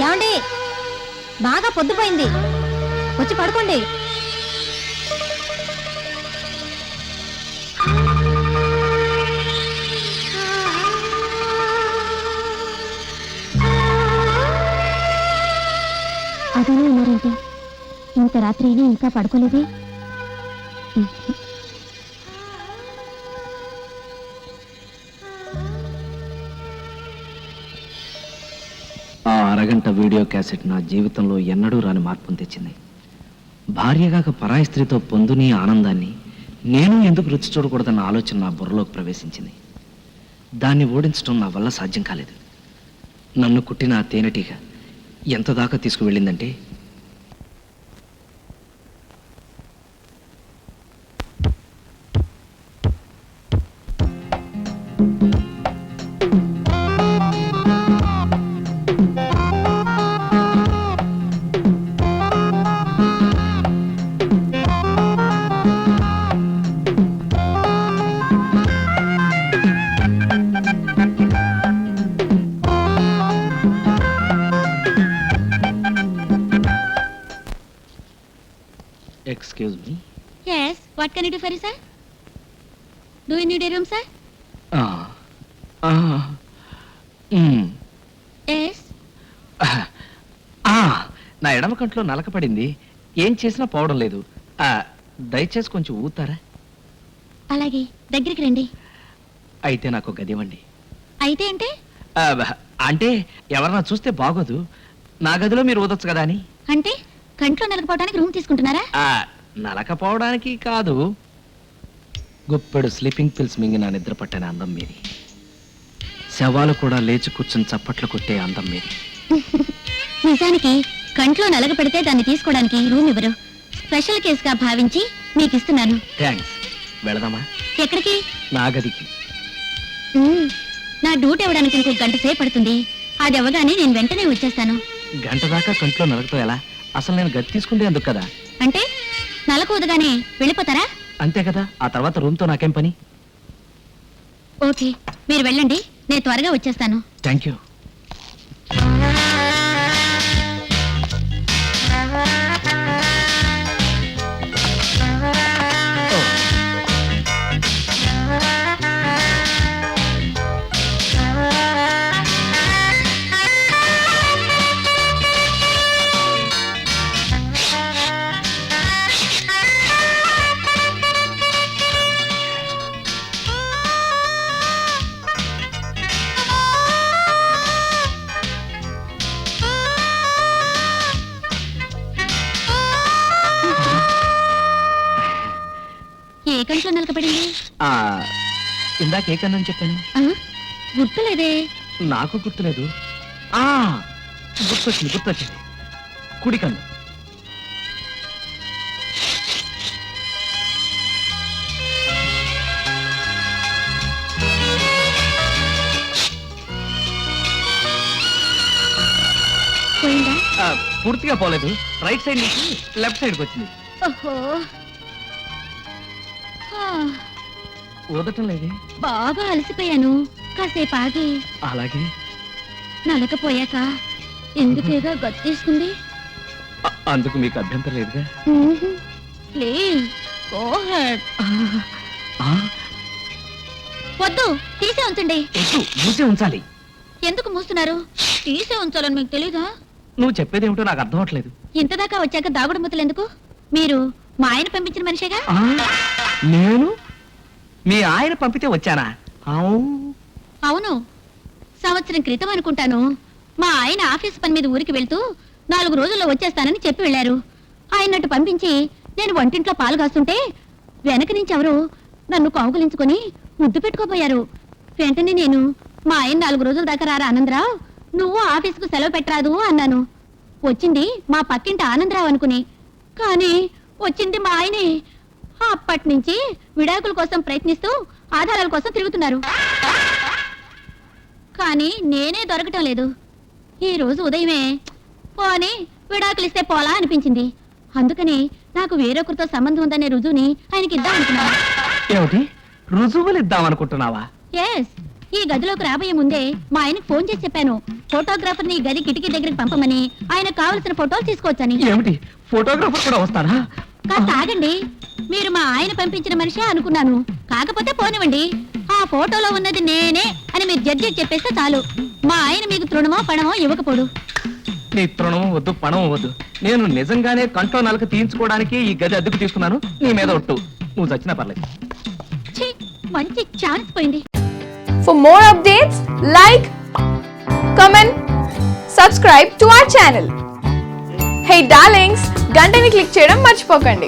ఏమండి, బాగా పొద్దుపోయింది, వచ్చి పడుకోండి. అదే ఉన్నారంటే ఇంత రాత్రి ఇంకా పడుకోలేదే. ఆ అరగంట వీడియో క్యాసెట్ నా జీవితంలో ఎన్నడూ రాని మార్పును తెచ్చింది. భార్యగాక పరాయి స్త్రీతో పొందుని ఆనందాన్ని నేను ఎందుకు రుచి చూడకూడదన్న ఆలోచన నా బుర్రలోకి ప్రవేశించింది. దాన్ని ఓడించడం నా వల్ల సాధ్యం కాలేదు. నన్ను కుట్టిన ఆ తేనెటీగ ఎంత దాకా తీసుకువెళ్ళిందంటే, excuse me. Yes, what can I do for you, sir? Do you need a room, sir? Yes. నా ఎడమ కంట్లో నలక పడింది, ఏం చేసినా పోవడం లేదు. దయచేసి కొంచెం ఊతారా? అలాగే, దగ్గరికి రండి. అయితే నాకు గది ఇవ్వండి. అయితే అంటే? అంటే ఎవరన్నా చూస్తే బాగోదు, నా గదిలో మీరు ఊదొచ్చు కదా అని. అంటే కంట్లో నలకపోవడానికి రూమ్ తీసుకుంటున్నారా? నలకపోవడానికి కాదు, గుప్పెడు స్లీపింగ్ పిల్స్ మింగిన నిద్ర పట్టిన అందం మీది. శవాలు కూడా లేచి కూర్చుని చప్పట్లు కొట్టే అందం మీది. నిజానికి కంట్లో నలగ పెడితే దాన్ని తీసుకోవడానికి రూమ్ ఇవ్వరు. స్పెషల్ కేసుగా భావించి మీకు ఇస్తున్నాను. థ్యాంక్స్. వెళదామా? ఎక్కడికి? నా గదికి. నా డ్యూటీ ఇవ్వడానికి ఇంకో గంట సేపు పడుతుంది. అది అవ్వగానే నేను వెంటనే వచ్చేస్తాను. గంట దాకా కంట్లో నలగతో ఎలా? అసలు నేను గది తీసుకుంటే అందుకు కదా. అంటే నలకు ఊదగానే వెళ్ళిపోతారా? అంతే కదా, ఆ తర్వాత రూమ్తో నాకేం పని? ఓకే, మీరు వెళ్ళండి, నేను త్వరగా వచ్చేస్తాను. Thank you. ఏ కంట్లో నలకపడింది? ఇందాక ఏ కన్నా చెప్పాను? గుర్తులేదే. నాకు గుర్తులేదు. గుర్తొచ్చింది. కుడి కన్ను. పోయిందా? పూర్తిగా పోలేదు, రైట్ సైడ్ నుంచి లెఫ్ట్ సైడ్కి వచ్చింది. ఓహో, ఊదటం లేదే. బాగా అలసిపోయాను, కాసేపు ఆగి. అలాగే. నలకపోయాక ఎందుకేగా గది తీసుకుంది? అందుకు మీకు అభ్యంతరం లేదుగా? Please go head. వద్దు, తీసే ఉంచండి. మూసే ఉంచాలి. ఎందుకు మూస్తున్నారు? తీసే ఉంచాలని మీకు తెలీదా? నువ్వు చెప్పేదేమిటో నాకు అర్థం అవట్లేదు. ఇంతదాకా వచ్చాక దాగుడు ముద్దలు ఎందుకు? మీరు మా ఆయన పంపించిన మనిషిగా? నేను మీ ఆయన పంపితే వచ్చానా? అవును, సంవత్సరం క్రితం అనుకుంటాను. మా ఆయన ఆఫీస్ పని మీద ఊరికి వెళ్తూ 4 రోజుల్లో వచ్చేస్తానని చెప్పి వెళ్ళారు. ఆయన్నట్టు పంపించి నేను వంటింట్లో పాలు కాస్తుంటే వెనక నుంచి ఎవరు నన్ను కౌగులించుకొని ముద్దు పెట్టుకోపోయారు. వెంటనే నేను, మా ఆయన 4 రోజుల దాకా రారా ఆనందరావు, నువ్వు ఆఫీస్కు సెలవు పెట్టరాదు అన్నాను. వచ్చింది మా పక్కింటి ఆనందరావు అనుకుని, కానీ వచ్చింది మా ఆయనే. అప్పటి నుంచి విడాకుల కోసం ప్రయత్నిస్తూ ఆధారాల కోసం తిరుగుతున్నారు. కానీ నేనే దొరకటం లేదు. ఈ రోజు ఉదయమే పోనీ విడాకులు ఇస్తే పోలా అనిపించింది. అందుకని నాకు వేరొకరితో సంబంధం ఉందనే రుజువుని ఆయనకి ఇద్దాం అనుకున్నాను. ఏమిటి రుజువులు ఇద్దాం అనుకుంటున్నావా? ఎస్, ఈ గదిలోకి రాబోయే ముందే మా ఆయనకు ఫోన్ చేసి చెప్పాను ఫోటోగ్రాఫర్ ని గది కిటికీ దగ్గరికి పంపమని, ఆయనకు కావలసిన ఫోటోలు తీసుకోవచ్చని. ఏమిటి, ఫోటోగ్రాఫర్ కూడా వస్తారా? కాస్త ఆగండి, మీరు మా ఆయన పంపించిన మనిషే అనుకున్నాను. కాకపోతే పోనివ్వండి, ఆ ఫోటోలో ఉన్నది నేనే అని మీరు జడ్జికి చెప్పేస్తే చాలు. మా ఆయన మీకు తృణమో పణమో ఇవ్వకపోడు. నీ తృణం వద్దు, పణం వద్దు. నేను నిజంగానే కంట్లో నలక తీయించుకోవడానికి ఈ గది అద్దెకు తీసుకున్నాను. నీ మీద ఒట్టు, నువ్వు చచ్చినా పర్లేదు. ఛీ, మంచి ఛాన్స్ పోయింది. For more updates, like, comment, subscribe to our channel. Hey darlings, గంటని click చేయడం మర్చిపోకండి.